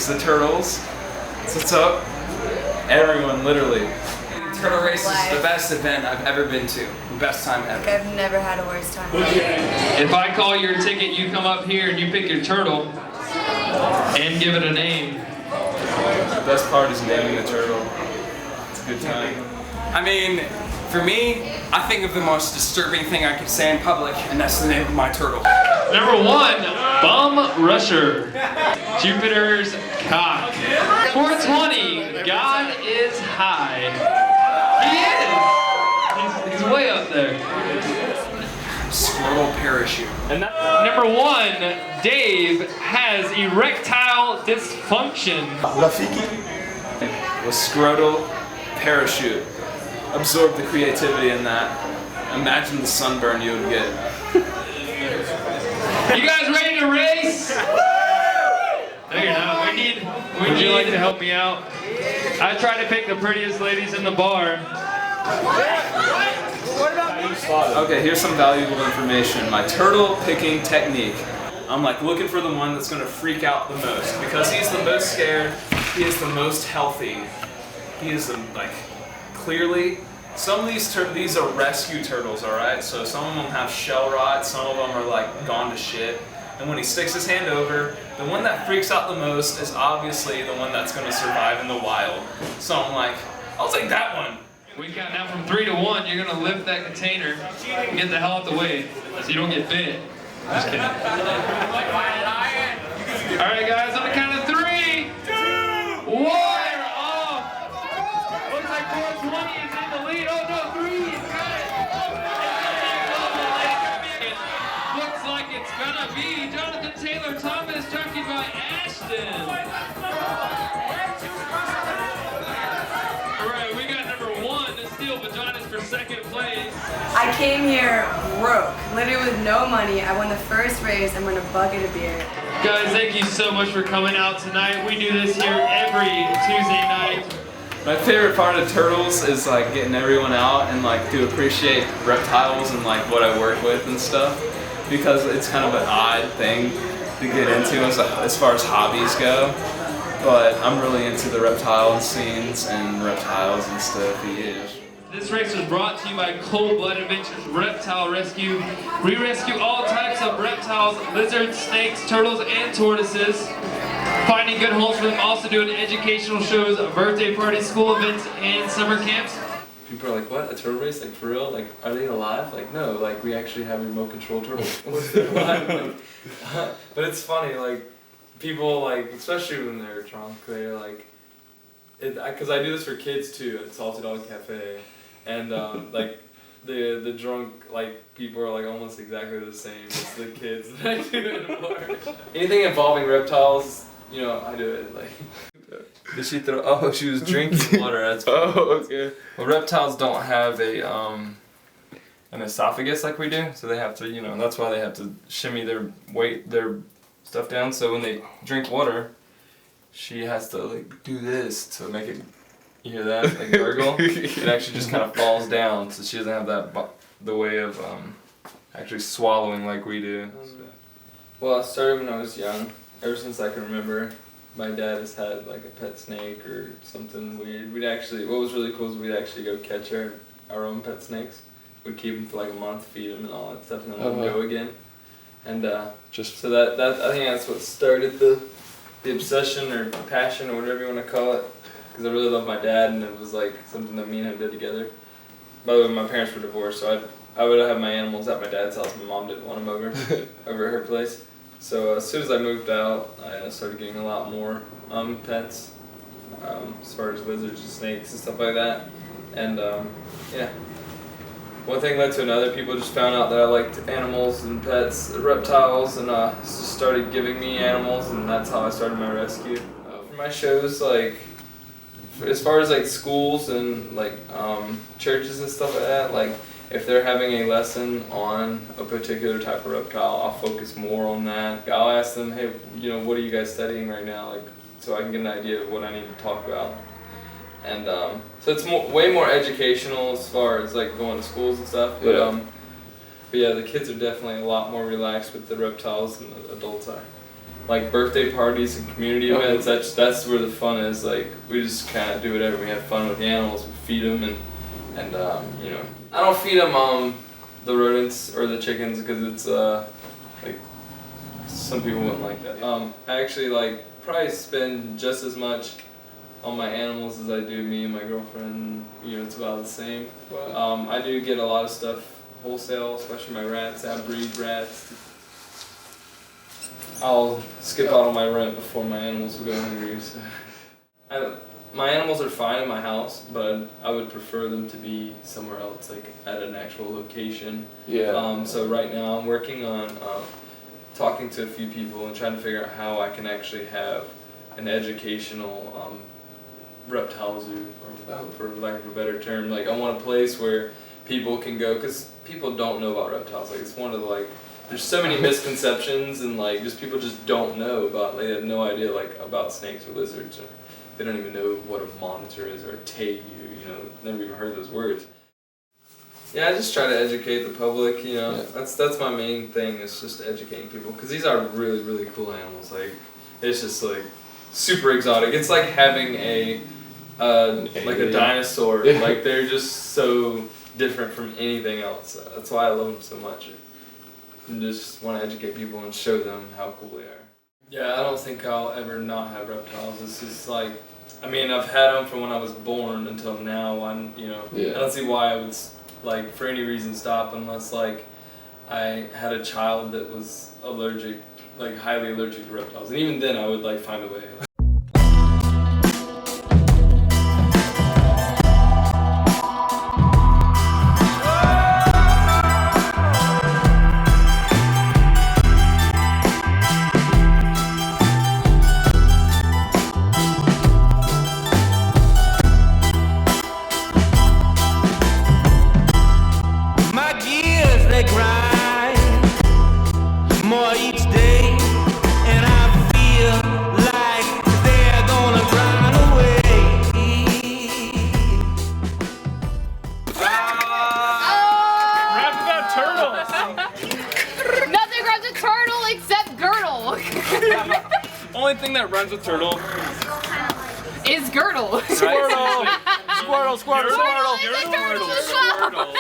the turtles. So what's up? Everyone, literally. Turtle race is the best event I've ever been to. The best time ever. Like I've never had a worse time. If I call your ticket, you come up here and you pick your turtle and give it a name. The best part is naming the turtle. It's a good time. I mean, for me, I think of the most disturbing thing I could say in public, and that's the name of my turtle. Number 1, Bum Rusher. Jupiter's cock. 420, God is high. He is. He's way up there. Squirrel parachute. And number 1, Dave has erectile dysfunction. With scrotal parachute. Absorb the creativity in that. Imagine the sunburn you would get. You guys ready to race? No, you're not. Would you like to help me out? I tried to pick the prettiest ladies in the bar. Okay, here's some valuable information. My turtle picking technique. I'm like looking for the one that's gonna freak out the most. Because he's the most scared, he is the most healthy. He is like, clearly, some of these are rescue turtles, alright? So some of them have shell rot, some of them are like gone to shit. And when he sticks his hand over, the one that freaks out the most is obviously the one that's gonna survive in the wild. So I'm like, I'll take that one. We count down from 3 to 1. You're gonna lift that container and get the hell out the way so you don't get bit. Just kidding. Alright guys, on the count of 3, 2, 1, off. Looks like 420 is in the lead. Oh no, 3 is got it. Looks like it's gonna be Jonathan Taylor Thomas, jockeyed by Ashton. Alright, we got number 1 to steal vaginas for second place. I came here broke, literally with no money. I won the first race and won a bucket of beer. Guys, thank you so much for coming out tonight. We do this here every Tuesday night. My favorite part of turtles is like getting everyone out and like to appreciate reptiles and like what I work with and stuff, because it's kind of an odd thing to get into as far as hobbies go. But I'm really into the reptile scenes and reptiles and stuff. Yeah. This race was brought to you by Cold Blood Adventures Reptile Rescue. We rescue all types of reptiles, lizards, snakes, turtles, and tortoises. Finding good homes for them, also doing educational shows, birthday parties, school events, and summer camps. People are like, what, a turtle race? Like, for real? Like, are they alive? Like, no, like, we actually have remote control turtles. They're alive. Like, but it's funny, like, people, like, especially when they're drunk, they're like, because I do this for kids too at Salty Dog Cafe, and like the drunk like people are like almost exactly the same as the kids that I do in the bar. Anything involving reptiles, you know, I do it. Like, did she throw? Oh, she was drinking water. That's funny. Oh, okay. Well, reptiles don't have an esophagus like we do, so they have to, you know, that's why they have to shimmy their stuff down. So when they drink water, she has to like do this to make it, you hear that, like gurgle? It actually just kind of falls down, so she doesn't have the way of actually swallowing like we do. So. Well, I started when I was young. Ever since I can remember, my dad has had like a pet snake or something weird. What was really cool is we'd actually go catch our own pet snakes. We'd keep them for like a month, feed them and all that stuff, and then let them go again. And so that I think that's what started the obsession or passion or whatever you want to call it, because I really love my dad and it was like something that me and him did together. By the way, my parents were divorced, so I would have my animals at my dad's house. My mom didn't want them over at her place. So as soon as I moved out, I started getting a lot more pets, as far as lizards and snakes and stuff like that. And yeah, one thing led to another. People just found out that I liked animals and pets, reptiles, and just started giving me animals, and that's how I started my rescue. For my shows, like, as far as like schools and like churches and stuff like that, like if they're having a lesson on a particular type of reptile, I'll focus more on that. I'll ask them, hey, you know, what are you guys studying right now? Like, so I can get an idea of what I need to talk about. And so it's way more educational as far as like going to schools and stuff. But yeah, the kids are definitely a lot more relaxed with the reptiles than the adults are. like birthday parties and community events. That's where the fun is. Like we just kind of do whatever. We have fun with the animals. We feed them and you know, I don't feed them the rodents or the chickens because it's like some people wouldn't like that. I actually like probably spend just as much on my animals as I do me and my girlfriend. You know, it's about the same. Wow. I do get a lot of stuff wholesale, especially my rats. I breed rats. I'll skip out on my rent before my animals will go hungry. So. My animals are fine in my house, but I would prefer them to be somewhere else, like at an actual location. Yeah. So right now I'm working on talking to a few people and trying to figure out how I can actually have an educational reptile zoo, or for lack of a better term. Like I want a place where people can go, because people don't know about reptiles. Like it's one of the there's so many misconceptions and like just people just don't know about. They have no idea like about snakes or lizards, or they don't even know what a monitor is or a tegu. You know, never even heard those words. Yeah, I just try to educate the public. You know, that's my main thing. Is just educating people, because these are really really cool animals. Like it's just like super exotic. It's like having a dinosaur. Like they're just so different from anything else. That's why I love them so much. And just want to educate people and show them how cool they are. Yeah, I don't think I'll ever not have reptiles. It's just like, I mean, I've had them from when I was born until now. I don't see why I would like for any reason stop unless like I had a child that was allergic, like highly allergic to reptiles, and even then I would like find a way. More each day, and I feel like they're gonna run away. Rap about turtles! Nothing runs a turtle except girdle. Only thing that runs with turtle is girdle. Squirtle! Squirtle, squirtle, squirtle. Is a turtle as well.